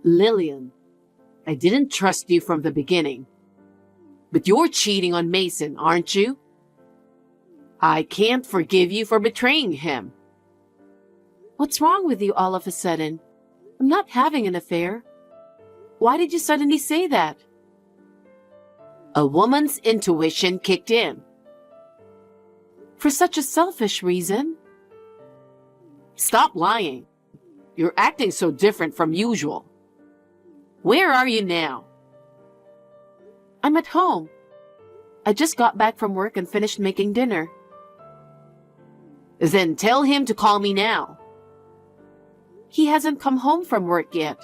Lillian, I didn't trust you from the beginning. But you're cheating on Mason, aren't you? I can't forgive you for betraying him. What's wrong with you all of a sudden? I'm not having an affair. Why did you suddenly say that? A woman's intuition kicked in. For such a selfish reason? Stop lying. You're acting so different from usual. Where are you now? I'm at home. I just got back from work and finished making dinner. Then tell him to call me now. He hasn't come home from work yet.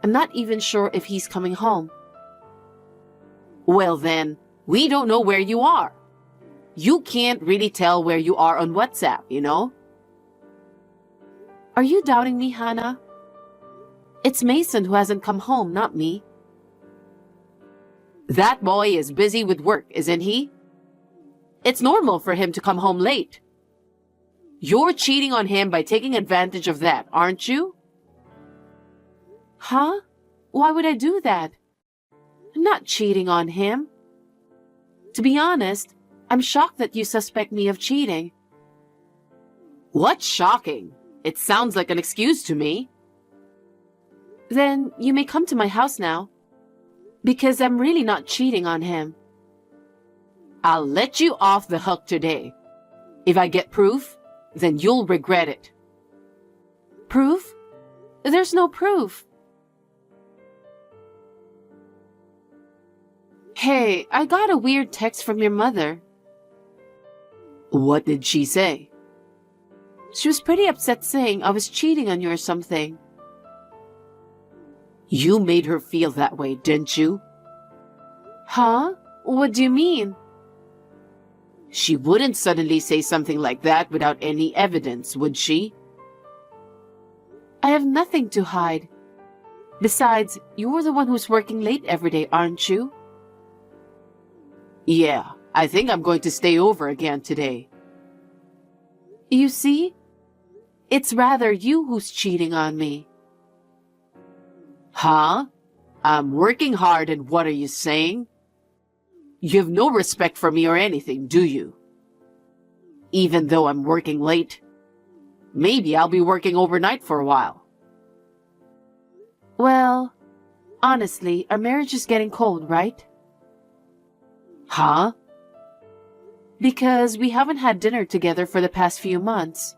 I'm not even sure if he's coming home. Well then, we don't know where you are. You can't really tell where you are on WhatsApp, you know? Are you doubting me, Hannah? It's Mason who hasn't come home, not me. That boy is busy with work, isn't he? It's normal for him to come home late. You're cheating on him by taking advantage of that, aren't you? Huh? Why would I do that? I'm not cheating on him. To be honest, I'm shocked that you suspect me of cheating. What's shocking? It sounds like an excuse to me. Then you may come to my house now, because I'm really not cheating on him. I'll let you off the hook today. If I get proof, then you'll regret it. Proof? There's no proof. Hey, I got a weird text from your mother. What did she say? She was pretty upset saying I was cheating on you or something. You made her feel that way, didn't you? Huh? What do you mean? She wouldn't suddenly say something like that without any evidence, would she? I have nothing to hide. Besides, you're the one who's working late every day, aren't you? Yeah, I think I'm going to stay over again today. You see? It's rather you who's cheating on me. Huh? I'm working hard and what are you saying? You have no respect for me or anything, do you? Even though I'm working late, maybe I'll be working overnight for a while. Well, honestly, our marriage is getting cold, right? Huh? Because we haven't had dinner together for the past few months.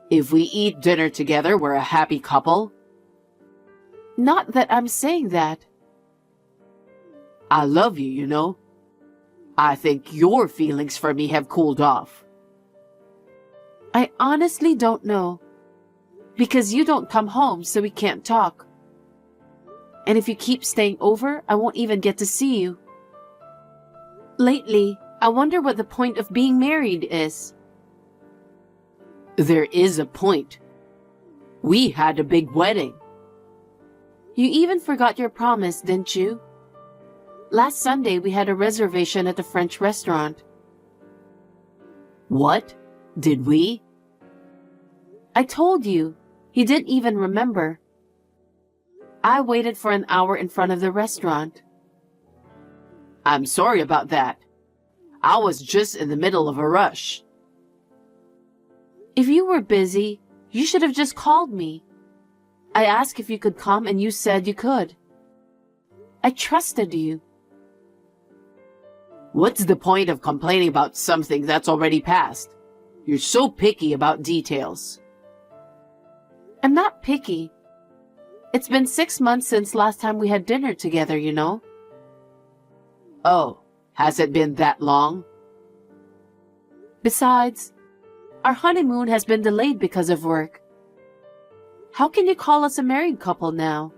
If we eat dinner together, we're a happy couple. Not that I'm saying that. I love you, you know. I think your feelings for me have cooled off. I honestly don't know. Because you don't come home, so we can't talk. And if you keep staying over, I won't even get to see you. Lately, I wonder what the point of being married is. There is a point. We had a big wedding. You even forgot your promise, didn't you? Last Sunday, we had a reservation at a French restaurant. What? Did we? I told you. You didn't even remember. I waited for an hour in front of the restaurant. I'm sorry about that. I was just in the middle of a rush. If you were busy, you should have just called me. I asked if you could come and you said you could. I trusted you. What's the point of complaining about something that's already passed? You're so picky about details. I'm not picky. It's been 6 months since last time we had dinner together, you know. Oh, has it been that long? Besides, our honeymoon has been delayed because of work. How can you call us a married couple now?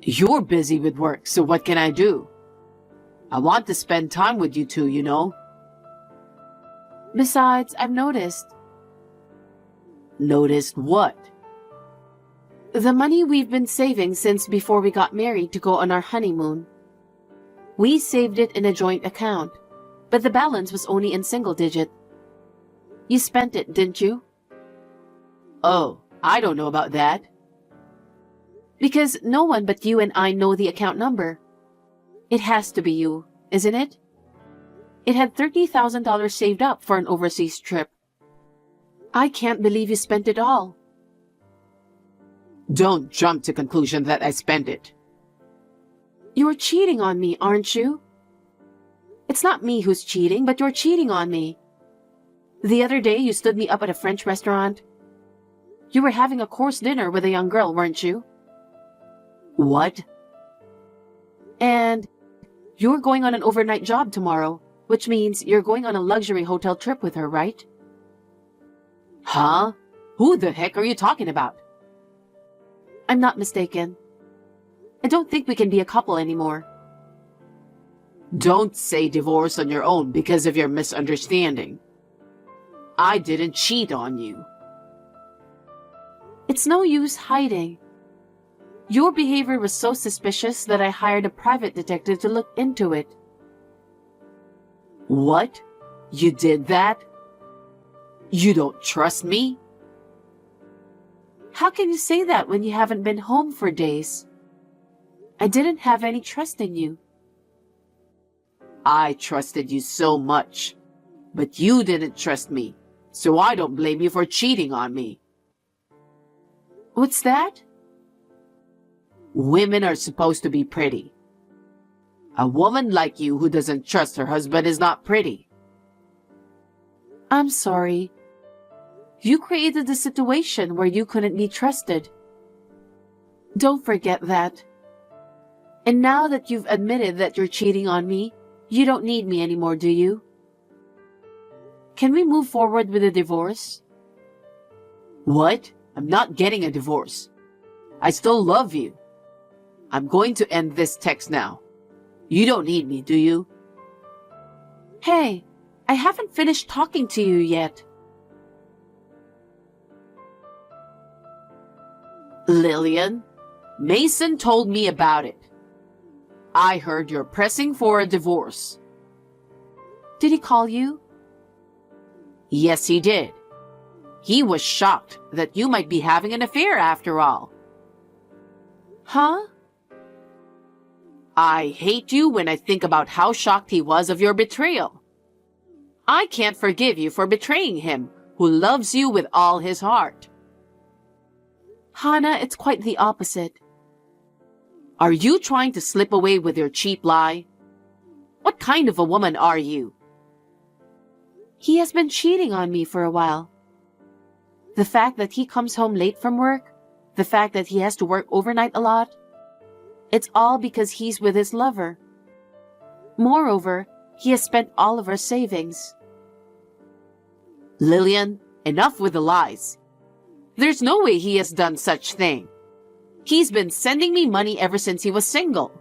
You're busy with work, so what can I do? I want to spend time with you two, you know. Besides, I've noticed. Noticed what? The money we've been saving since before we got married to go on our honeymoon. We saved it in a joint account, but the balance was only in single digit. You spent it, didn't you? Oh, I don't know about that. Because no one but you and I know the account number. It has to be you, isn't it? It had $30,000 saved up for an overseas trip. I can't believe you spent it all. Don't jump to conclusion that I spent it. You're cheating on me, aren't you? It's not me who's cheating, but you're cheating on me. The other day, you stood me up at a French restaurant. You were having a course dinner with a young girl, weren't you? What? And you're going on an overnight job tomorrow, which means you're going on a luxury hotel trip with her, right? Huh? Who the heck are you talking about? I'm not mistaken. I don't think we can be a couple anymore. Don't say divorce on your own because of your misunderstanding. I didn't cheat on you. It's no use hiding. Your behavior was so suspicious that I hired a private detective to look into it. What? You did that? You don't trust me? How can you say that when you haven't been home for days? I didn't have any trust in you. I trusted you so much, but you didn't trust me, so I don't blame you for cheating on me. What's that? Women are supposed to be pretty. A woman like you who doesn't trust her husband is not pretty. I'm sorry. You created the situation where you couldn't be trusted. Don't forget that. And now that you've admitted that you're cheating on me, you don't need me anymore, do you? Can we move forward with a divorce? What? I'm not getting a divorce. I still love you. I'm going to end this text now. You don't need me, do you? Hey, I haven't finished talking to you yet. Lillian, Mason told me about it. I heard you're pressing for a divorce. Did he call you? Yes, he did. He was shocked that you might be having an affair after all. Huh? I hate you when I think about how shocked he was of your betrayal. I can't forgive you for betraying him, who loves you with all his heart. Hannah, it's quite the opposite. Are you trying to slip away with your cheap lie? What kind of a woman are you? He has been cheating on me for a while. The fact that he comes home late from work, the fact that he has to work overnight a lot, it's all because he's with his lover. Moreover, he has spent all of our savings. Lillian, enough with the lies. There's no way he has done such thing. He's been sending me money ever since he was single.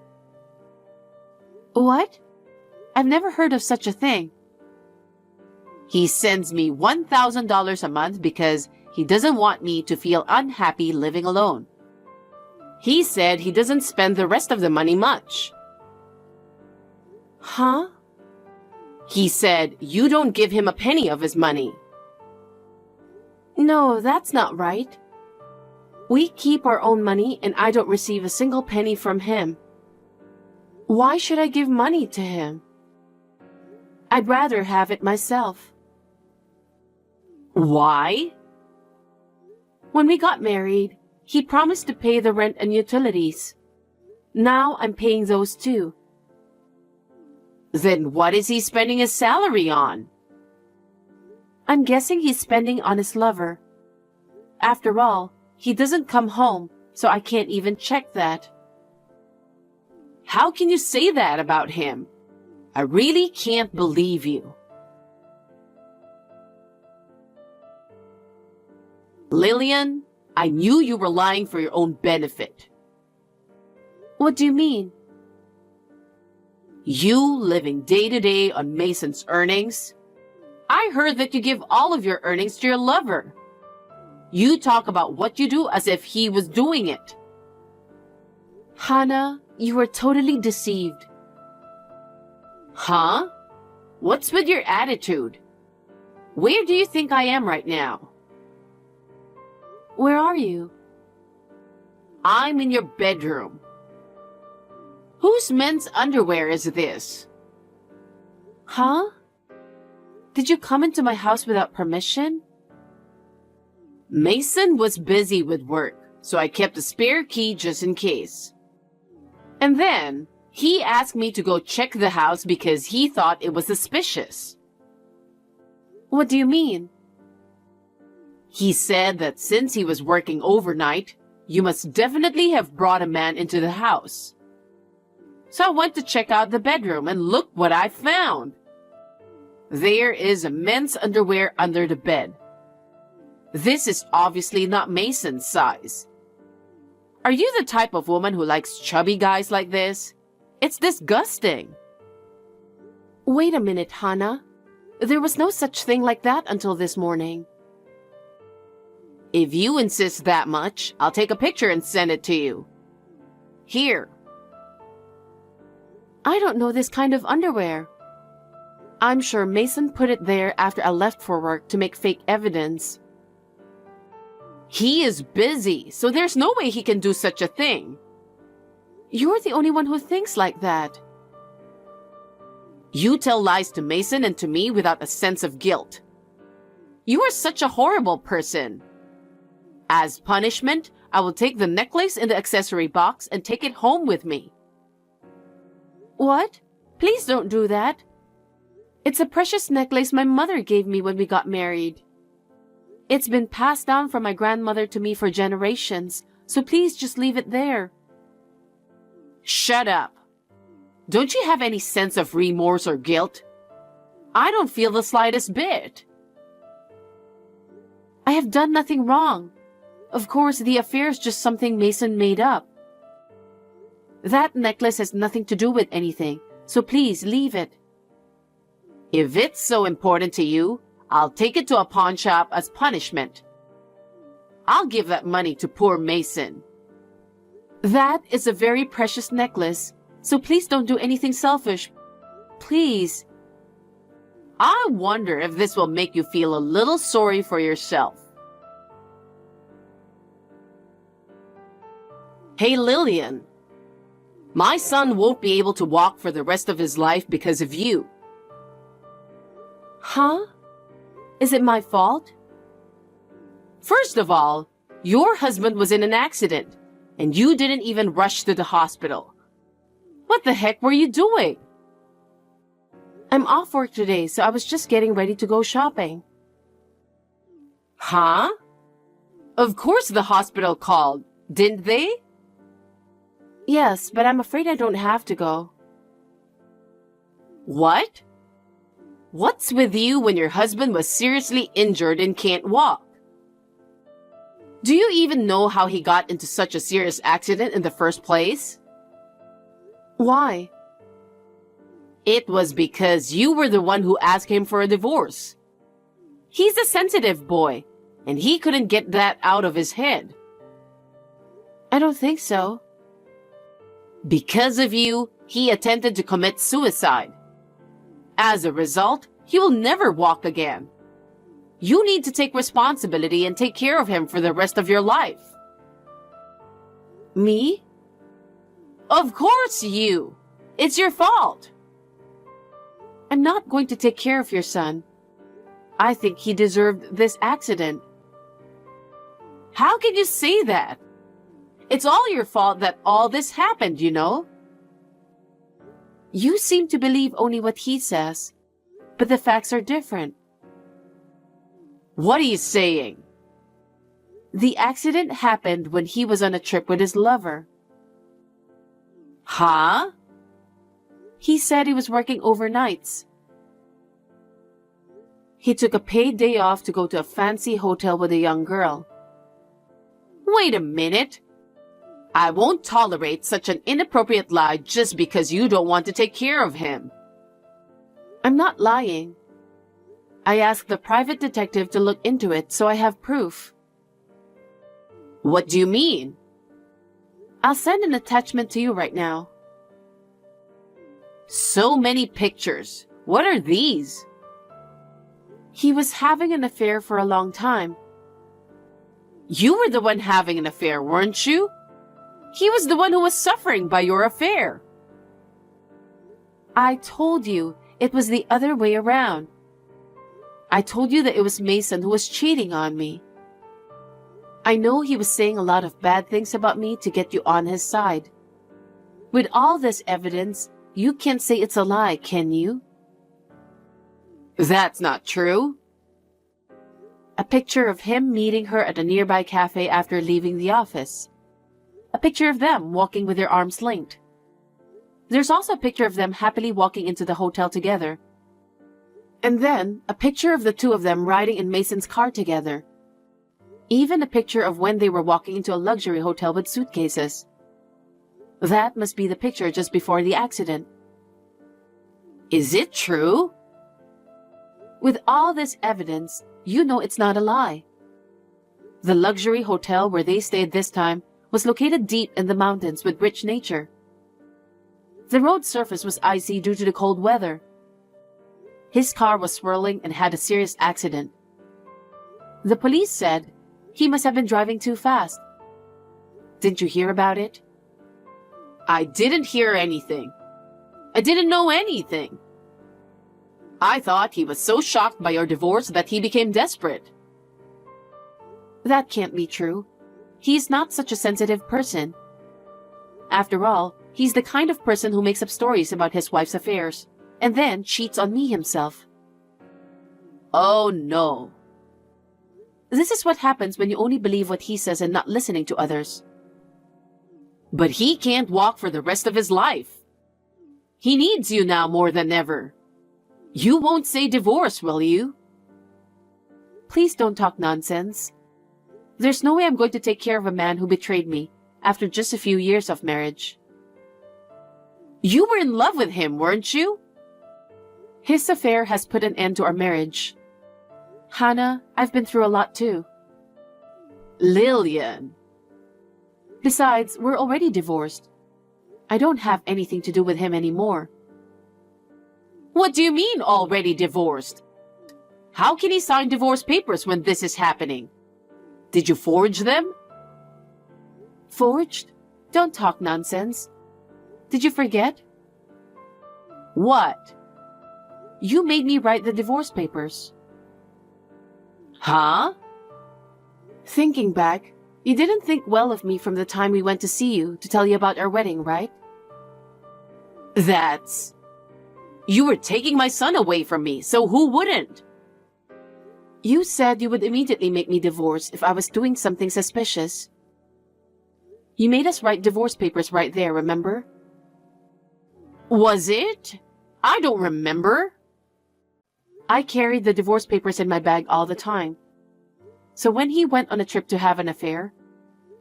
What? I've never heard of such a thing. He sends me $1,000 a month because he doesn't want me to feel unhappy living alone. He said he doesn't spend the rest of the money much. Huh? He said you don't give him a penny of his money. No, that's not right. We keep our own money and I don't receive a single penny from him. Why should I give money to him? I'd rather have it myself. Why? When we got married, he promised to pay the rent and utilities. Now I'm paying those too. Then what is he spending his salary on? I'm guessing he's spending on his lover. After all, he doesn't come home, so I can't even check that. How can you say that about him? I really can't believe you. Lillian, I knew you were lying for your own benefit. What do you mean? You living day to day on Mason's earnings? I heard that you give all of your earnings to your lover. You talk about what you do as if he was doing it. Hannah, you are totally deceived. Huh? What's with your attitude? Where do you think I am right now? Where are you? I'm in your bedroom. Whose men's underwear is this? Huh? Did you come into my house without permission? Mason was busy with work, so I kept a spare key just in case. And then, he asked me to go check the house because he thought it was suspicious. What do you mean? He said that since he was working overnight, you must definitely have brought a man into the house. So I went to check out the bedroom and look what I found. There is a men's underwear under the bed. This is obviously not Mason's size. Are you the type of woman who likes chubby guys like this? It's disgusting. Wait a minute, Hannah. There was no such thing like that until this morning. If you insist that much, I'll take a picture and send it to you. Here. I don't know this kind of underwear. I'm sure Mason put it there after I left for work to make fake evidence. He is busy, so there's no way he can do such a thing. You're the only one who thinks like that. You tell lies to Mason and to me without a sense of guilt. You are such a horrible person. As punishment, I will take the necklace in the accessory box and take it home with me. What? Please don't do that. It's a precious necklace my mother gave me when we got married. It's been passed down from my grandmother to me for generations, so please just leave it there. Shut up. Don't you have any sense of remorse or guilt? I don't feel the slightest bit. I have done nothing wrong. Of course, the affair is just something Mason made up. That necklace has nothing to do with anything, so please leave it. If it's so important to you, I'll take it to a pawn shop as punishment. I'll give that money to poor Mason. That is a very precious necklace, so please don't do anything selfish. Please. I wonder if this will make you feel a little sorry for yourself. Hey, Lillian. My son won't be able to walk for the rest of his life because of you. Huh? Is it my fault? First of all, your husband was in an accident, and you didn't even rush to the hospital. What the heck were you doing? I'm off work today, so I was just getting ready to go shopping. Huh? Of course the hospital called, didn't they? Yes, but I'm afraid I don't have to go. What? What's with you when your husband was seriously injured and can't walk? Do you even know how he got into such a serious accident in the first place? Why? It was because you were the one who asked him for a divorce. He's a sensitive boy, and he couldn't get that out of his head. I don't think so. Because of you, he attempted to commit suicide. As a result, he will never walk again. You need to take responsibility and take care of him for the rest of your life. Me? Of course you. It's your fault. I'm not going to take care of your son. I think he deserved this accident. How can you say that? It's all your fault that all this happened, you know? You seem to believe only what he says, but the facts are different. What are you saying? The accident happened when he was on a trip with his lover. Huh? He said he was working overnights. He took a paid day off to go to a fancy hotel with a young girl. Wait a minute. I won't tolerate such an inappropriate lie just because you don't want to take care of him. I'm not lying. I asked the private detective to look into it, so I have proof. What do you mean? I'll send an attachment to you right now. So many pictures. What are these? He was having an affair for a long time. You were the one having an affair, weren't you? He was the one who was suffering by your affair. I told you it was the other way around. I told you that it was Mason who was cheating on me. I know he was saying a lot of bad things about me to get you on his side. With all this evidence, you can't say it's a lie, can you? That's not true. A picture of him meeting her at a nearby cafe after leaving the office. A picture of them walking with their arms linked. There's also a picture of them happily walking into the hotel together. And then, a picture of the two of them riding in Mason's car together. Even a picture of when they were walking into a luxury hotel with suitcases. That must be the picture just before the accident. Is it true? With all this evidence, you know it's not a lie. The luxury hotel where they stayed this time was located deep in the mountains with rich nature. The road surface was icy due to the cold weather. His car was swirling and had a serious accident. The police said he must have been driving too fast. Didn't you hear about it? I didn't hear anything. I didn't know anything. I thought he was so shocked by your divorce that he became desperate. That can't be true. He's not such a sensitive person. After all, he's the kind of person who makes up stories about his wife's affairs, and then cheats on me himself. Oh no. This is what happens when you only believe what he says and not listening to others. But he can't walk for the rest of his life. He needs you now more than ever. You won't say divorce, will you? Please don't talk nonsense. There's no way I'm going to take care of a man who betrayed me after just a few years of marriage. You were in love with him, weren't you? His affair has put an end to our marriage. Hannah, I've been through a lot too. Lillian. Besides, we're already divorced. I don't have anything to do with him anymore. What do you mean, already divorced? How can he sign divorce papers when this is happening? Did you forge them? Forged? Don't talk nonsense. Did you forget? What? You made me write the divorce papers. Huh? Thinking back, you didn't think well of me from the time we went to see you to tell you about our wedding, right? That's... You were taking my son away from me, so who wouldn't? You said you would immediately make me divorce if I was doing something suspicious. You made us write divorce papers right there, remember? Was it? I don't remember. I carried the divorce papers in my bag all the time. So when he went on a trip to have an affair,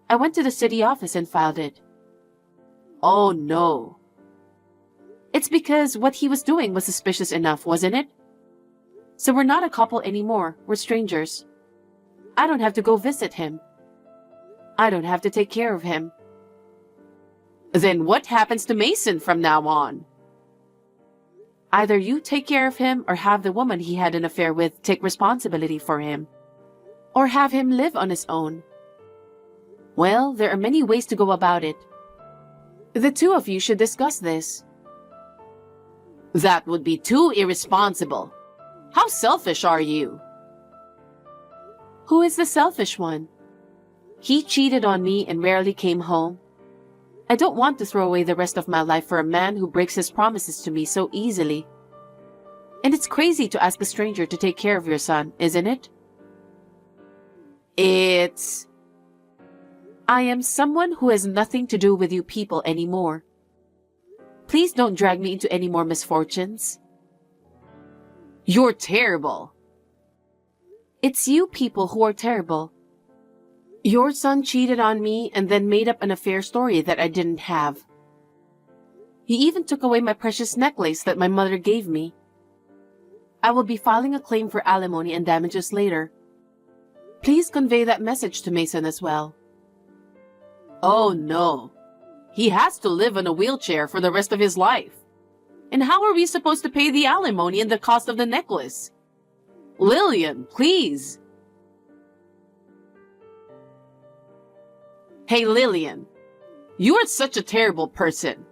I went to the city office and filed it. Oh no. It's because what he was doing was suspicious enough, wasn't it? So we're not a couple anymore, we're strangers. I don't have to go visit him. I don't have to take care of him. Then what happens to Mason from now on? Either you take care of him or have the woman he had an affair with take responsibility for him. Or have him live on his own. Well, there are many ways to go about it. The two of you should discuss this. That would be too irresponsible. How selfish are you? Who is the selfish one? He cheated on me and rarely came home. I don't want to throw away the rest of my life for a man who breaks his promises to me so easily. And it's crazy to ask a stranger to take care of your son, isn't it? I am someone who has nothing to do with you people anymore. Please don't drag me into any more misfortunes. You're terrible. It's you people who are terrible. Your son cheated on me and then made up an affair story that I didn't have. He even took away my precious necklace that my mother gave me. I will be filing a claim for alimony and damages later. Please convey that message to Mason as well. Oh no. He has to live in a wheelchair for the rest of his life. And how are we supposed to pay the alimony and the cost of the necklace? Lillian, please. Hey, Lillian. You are such a terrible person.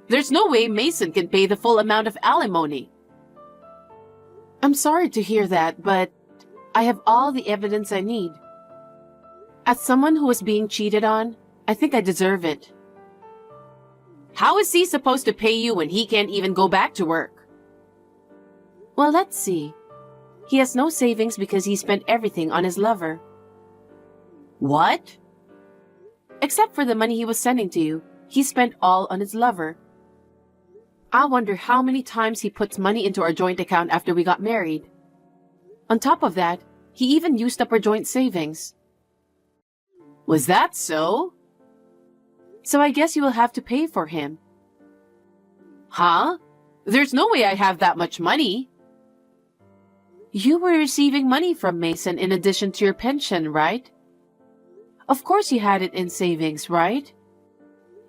There's no way Mason can pay the full amount of alimony. I'm sorry to hear that, but I have all the evidence I need. As someone who was being cheated on, I think I deserve it. How is he supposed to pay you when he can't even go back to work? Well, let's see. He has no savings because he spent everything on his lover. What? Except for the money he was sending to you, he spent all on his lover. I wonder how many times he puts money into our joint account after we got married. On top of that, he even used up our joint savings. Was that so? So I guess you will have to pay for him. Huh? There's no way I have that much money. You were receiving money from Mason in addition to your pension, right? Of course you had it in savings, right?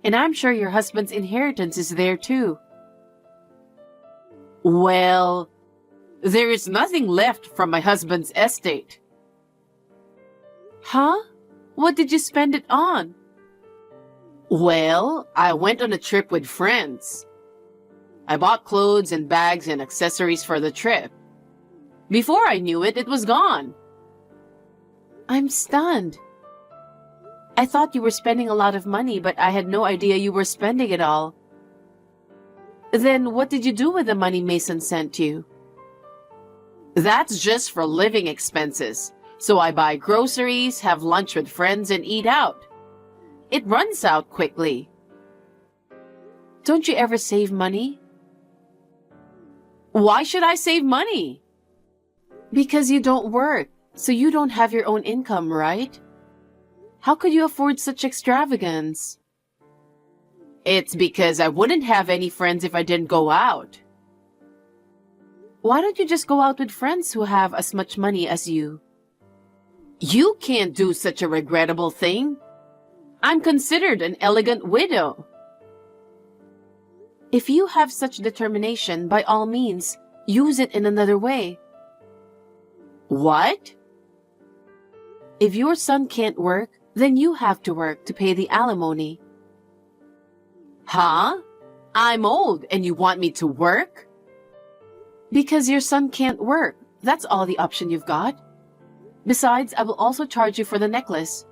And I'm sure your husband's inheritance is there too. Well, there is nothing left from my husband's estate. Huh? What did you spend it on? Well, I went on a trip with friends. I bought clothes and bags and accessories for the trip. Before I knew it, it was gone. I'm stunned. I thought you were spending a lot of money, but I had no idea you were spending it all. Then what did you do with the money Mason sent you? That's just for living expenses. So I buy groceries, have lunch with friends, and eat out. It runs out quickly. Don't you ever save money? Why should I save money? Because you don't work, so you don't have your own income, right? How could you afford such extravagance? It's because I wouldn't have any friends if I didn't go out. Why don't you just go out with friends who have as much money as you? You can't do such a regrettable thing. I'm considered an elegant widow. If you have such determination, by all means, use it in another way. What? If your son can't work, then you have to work to pay the alimony. Huh? I'm old and you want me to work? Because your son can't work. That's all the option you've got. Besides, I will also charge you for the necklace.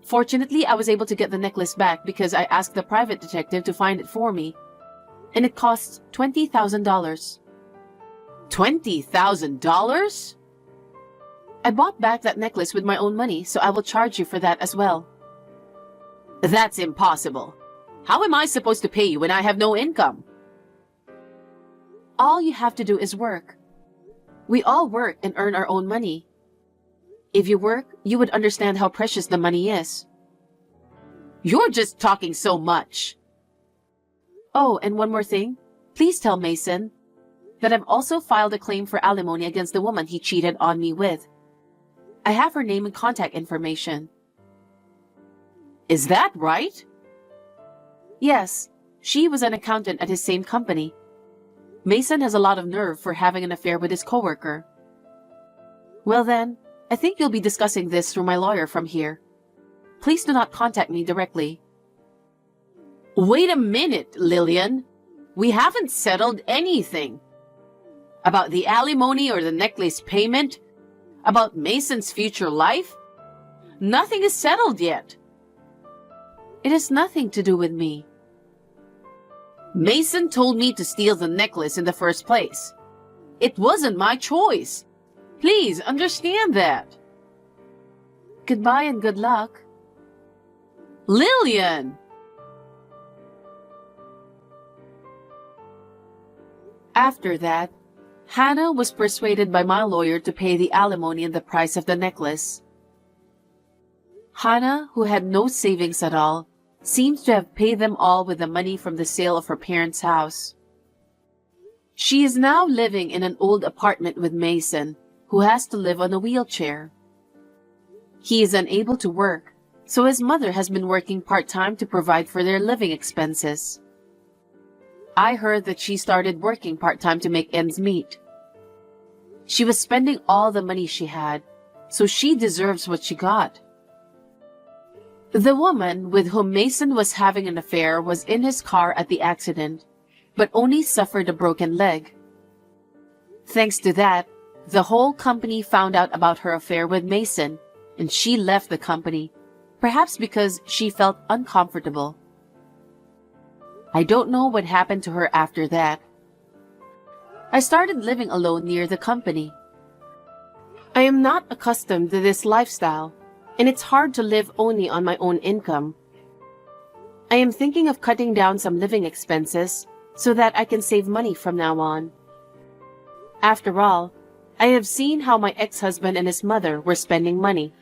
Fortunately, I was able to get the necklace back because I asked the private detective to find it for me. And it costs $20,000. $20,000? I bought back that necklace with my own money, so I will charge you for that as well. That's impossible. How am I supposed to pay you when I have no income? All you have to do is work. We all work and earn our own money. If you work, you would understand how precious the money is. You're just talking so much. Oh, and one more thing. Please tell Mason that I've also filed a claim for alimony against the woman he cheated on me with. I have her name and contact information. Is that right? Yes, she was an accountant at his same company. Mason has a lot of nerve for having an affair with his coworker. Well then, I think you'll be discussing this through my lawyer from here. Please do not contact me directly. Wait a minute, Lillian. We haven't settled anything. About the alimony or the necklace payment? About Mason's future life? Nothing is settled yet. It has nothing to do with me. Mason told me to steal the necklace in the first place. It wasn't my choice. Please understand that. Goodbye and good luck. Lillian! After that, Hannah was persuaded by my lawyer to pay the alimony and the price of the necklace. Hannah, who had no savings at all, seems to have paid them all with the money from the sale of her parents' house. She is now living in an old apartment with Mason, who has to live on a wheelchair. He is unable to work, so his mother has been working part-time to provide for their living expenses. I heard that she started working part-time to make ends meet. She was spending all the money she had, so she deserves what she got. The woman with whom Mason was having an affair was in his car at the accident, but only suffered a broken leg. Thanks to that, the whole company found out about her affair with Mason, and she left the company, perhaps because she felt uncomfortable. I don't know what happened to her after that. I started living alone near the company. I am not accustomed to this lifestyle, and it's hard to live only on my own income. I am thinking of cutting down some living expenses so that I can save money from now on. After all, I have seen how my ex-husband and his mother were spending money.